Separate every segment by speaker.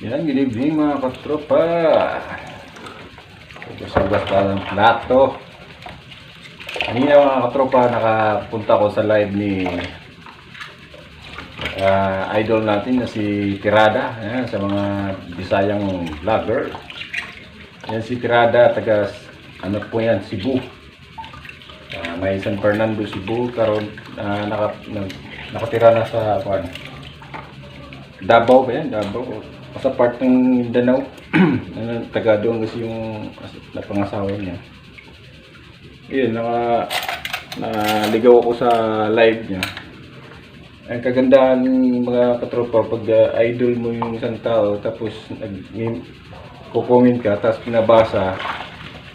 Speaker 1: Yan, good evening mga katropa. Sugas pa ng plato. Kanina mga katropa, nakapunta ko sa live ni idol natin na si Tirada. Ayan, sa mga Bisayang vlogger. Yan si Tirada, taga ano po yan, Cebu. May San Fernando, Cebu. Karon nakatira na sa Davao ba yan? Davao. Sa part ng Mindanao. Taga doon kasi yung napangasawa niya. Yun, naligaw ako sa live niya. Ang kagandahan mga katropa, pag idol mo yung isang tao, tapos kukomment ka, tapos pinabasa,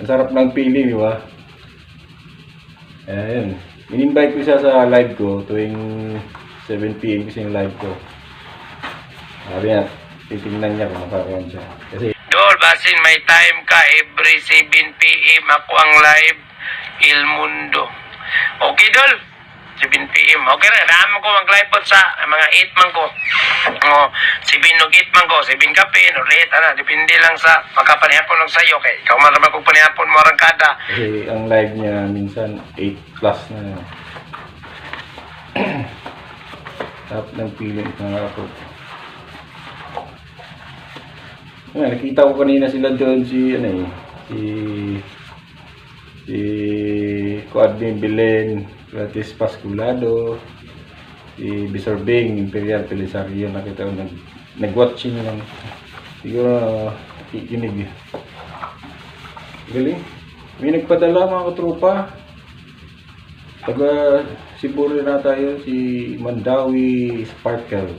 Speaker 1: ang sarap ng feeling, di ba? Ayan. In-invite ko siya sa live ko tuwing 7 PM kasi yung live ko. Sabi niya, titingnan niya kung makakaroon siya. Kasi
Speaker 2: Dol, basin may time ka every 7 PM ako ang live Il Mundo. Okay, Dol? 7 PM. Okay na, naman ko mag-live po sa mga 8 man ko. 7 og 8 man ko, 7 kapin, o late, depende lang sa magkapanihapon og sayo. Kay ikaw man naman kung panihapon mo arangkada.
Speaker 1: kasi ang live niya minsan 8 plus na. Sarap ng feeling mga ako. Nakita ko kanina sila doon si Coadmin Belen, Gratis Pasculado, si Bisorbing, Imperial Pelisario. Nakita ko nag-watching lang. Siguro kikinig. Galing. May nagpadala mga katropa. Taga Cebu rin na tayo, si Mandawi Sparkle.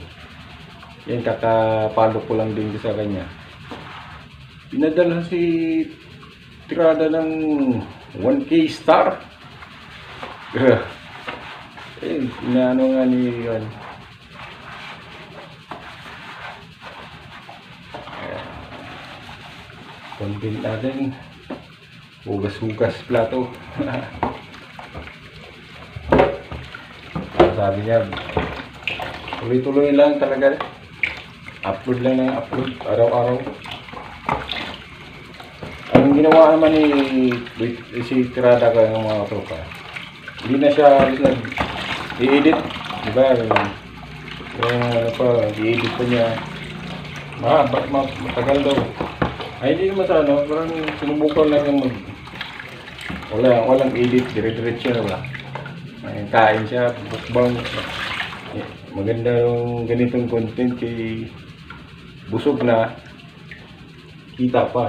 Speaker 1: Yan, kakapalo ko lang din sa kanya. Pinadala si Tirada ng 1K star. Inaano nga ni yun. Content natin. Hugas-hugas plato. Sabi niya, tuloy-tuloy lang talaga. Upload lang ng upload araw-araw. Ang ginawa naman ni si Tirada ka ng mga tropa, hindi na siya nag-i-edit, di ba? I-edit pa niya. Matagal daw. Ay, hindi naman sa parang sinubukan lang yung walang edit, dire-diretso na ba? Kain siya, bukbang. Maganda yung ganitong content kay busog na, kita pa.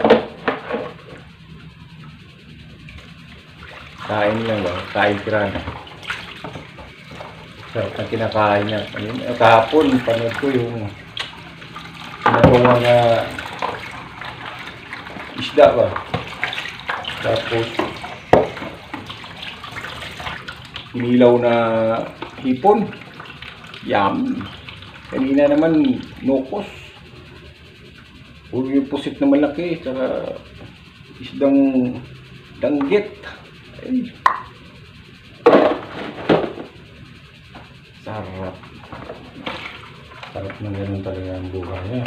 Speaker 1: Kain lang ba? Kain Tirada. Sarap na kinakain niya. Kahapon, panood ko yung nagawa na isda ba? Tapos inilaw na hipon. Yum! Kanina naman, nokos. Puro yung pusit na malaki. Saka isdang danggit. Ay. Sarap. Sarap na ganun talaga ang buhay niya.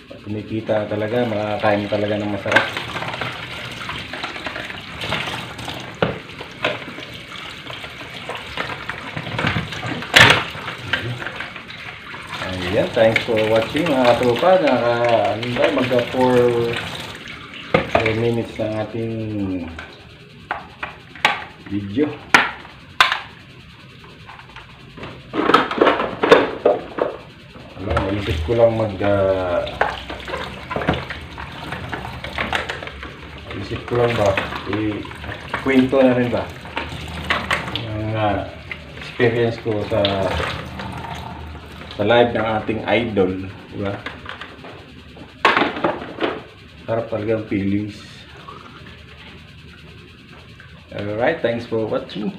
Speaker 1: Pag kumikita talaga, makakain talaga ng masarap. Ayan, thanks for watching mga katropa. Magka 4 minutes ng ating video. Naisip ko lang isip ko lang ba kwento na rin ba yung experience ko sa live ng ating idol, diba? Sarap talaga ang feelings. Alright, thanks for watching.